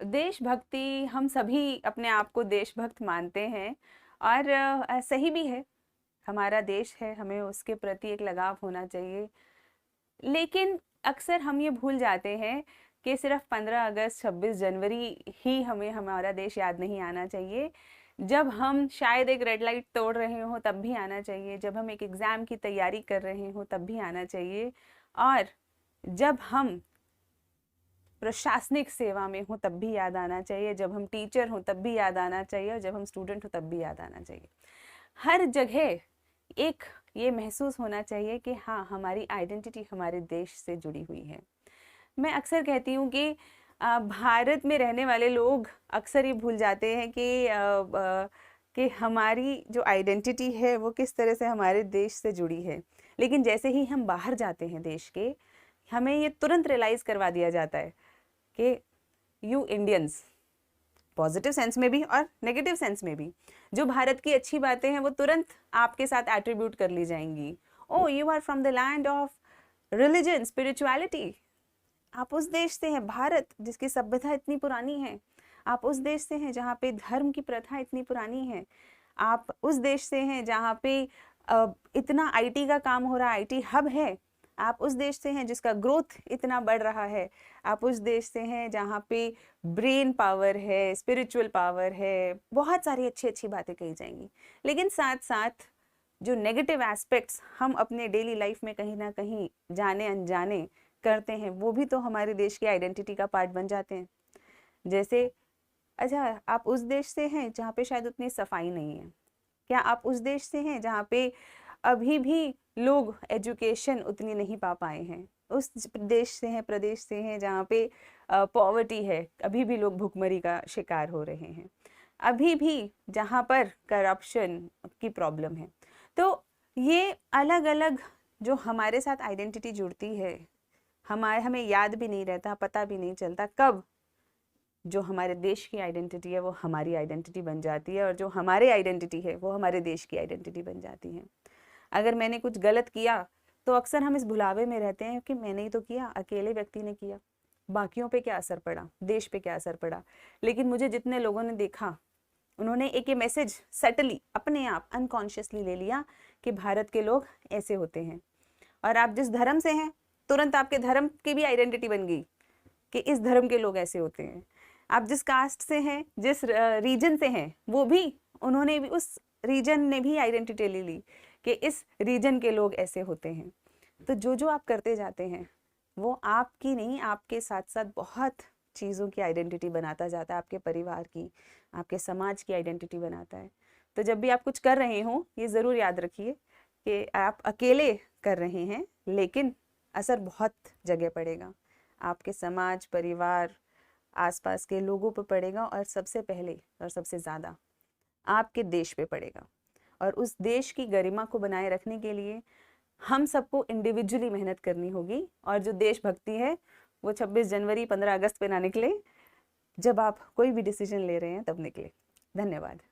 देशभक्ति, हम सभी अपने आप को देशभक्त मानते हैं और सही भी है। हमारा देश है, हमें उसके प्रति एक लगाव होना चाहिए। लेकिन अक्सर हम ये भूल जाते हैं कि सिर्फ 15 अगस्त 26 जनवरी ही हमें हमारा देश याद नहीं आना चाहिए। जब हम शायद एक रेड लाइट तोड़ रहे हो तब भी आना चाहिए, जब हम एक एग्ज़ाम की तैयारी कर रहे हो तब भी आना चाहिए, और जब हम प्रशासनिक सेवा में हो तब भी याद आना चाहिए, जब हम टीचर हों तब भी याद आना चाहिए, और जब हम स्टूडेंट हो तब भी याद आना चाहिए। हर जगह एक ये महसूस होना चाहिए कि हाँ, हमारी आइडेंटिटी हमारे देश से जुड़ी हुई है। मैं अक्सर कहती हूँ कि भारत में रहने वाले लोग अक्सर ये भूल जाते हैं कि हमारी जो आइडेंटिटी है वो किस तरह से हमारे देश से जुड़ी है। लेकिन जैसे ही हम बाहर जाते हैं देश के, हमें ये तुरंत रियलाइज़ करवा दिया जाता है कि यू इंडियंस, पॉजिटिव सेंस में भी और नेगेटिव सेंस में भी, जो भारत की अच्छी बातें हैं वो तुरंत आपके साथ एट्रीब्यूट कर ली जाएंगी। Oh, you are from the land of religion, spirituality, आप उस देश से हैं, भारत जिसकी सभ्यता इतनी पुरानी है। आप उस देश से हैं जहाँ पे धर्म की प्रथा इतनी पुरानी है। आप उस देश से हैं जहाँ पे इतना आईटी का काम हो रहा है, आईटी हब है। आप उस देश से हैं जिसका ग्रोथ इतना बढ़ रहा है। आप उस देश से हैं जहाँ पे ब्रेन पावर है, स्पिरिचुअल पावर है, बहुत सारी अच्छी अच्छी बातें कही जाएंगी। लेकिन साथ साथ जो नेगेटिव एस्पेक्ट्स हम अपने डेली लाइफ में कहीं ना कहीं जाने अनजाने करते हैं, वो भी तो हमारे देश की आइडेंटिटी का पार्ट बन जाते हैं। जैसे, अच्छा, आप उस देश से हैं जहाँ पे शायद उतनी सफाई नहीं है। क्या आप उस देश से हैं जहाँ पे अभी भी लोग एजुकेशन उतनी नहीं पा पाए हैं? उस देश से हैं, प्रदेश से हैं जहाँ पे पॉवर्टी है, अभी भी लोग भुखमरी का शिकार हो रहे हैं, अभी भी जहाँ पर करप्शन की प्रॉब्लम है। तो ये अलग अलग जो हमारे साथ आइडेंटिटी जुड़ती है, हमें याद भी नहीं रहता, पता भी नहीं चलता कब जो हमारे देश की आइडेंटिटी है वो हमारी आइडेंटिटी बन जाती है, और जो हमारे आइडेंटिटी है वो हमारे देश की आइडेंटिटी बन जाती है। अगर मैंने कुछ गलत किया तो अक्सर हम इस भुलावे में रहते हैं कि मैंने ही तो किया, अकेले व्यक्ति ने किया, बाकियों पे क्या असर पड़ा, देश पे क्या असर पड़ा। लेकिन मुझे जितने लोगों ने देखा, उन्होंने एक ये मैसेज सटली अपने आप अनकॉन्शियसली ले लिया कि भारत के लोग ऐसे होते हैं। और आप जिस धर्म से हैं, तुरंत आपके धर्म की भी आइडेंटिटी बन गई कि इस धर्म के लोग ऐसे होते हैं। आप जिस कास्ट से हैं, जिस रीजन से हैं, वो भी, उन्होंने भी, उस रीजन ने भी आइडेंटिटी ले ली कि इस रीजन के लोग ऐसे होते हैं। तो जो जो आप करते जाते हैं वो आपकी नहीं, आपके साथ साथ बहुत चीज़ों की आइडेंटिटी बनाता जाता है, आपके परिवार की, आपके समाज की आइडेंटिटी बनाता है। तो जब भी आप कुछ कर रहे हो, ये ज़रूर याद रखिए कि आप अकेले कर रहे हैं, लेकिन असर बहुत जगह पड़ेगा, आपके समाज, परिवार, आसपास के लोगों पर पड़ेगा, और सबसे पहले और सबसे ज़्यादा आपके देश पे पड़ेगा। और उस देश की गरिमा को बनाए रखने के लिए हम सबको इंडिविजुअली मेहनत करनी होगी। और जो देशभक्ति है वो 26 जनवरी 15 अगस्त पे ना निकले, जब आप कोई भी डिसीजन ले रहे हैं तब निकले। धन्यवाद।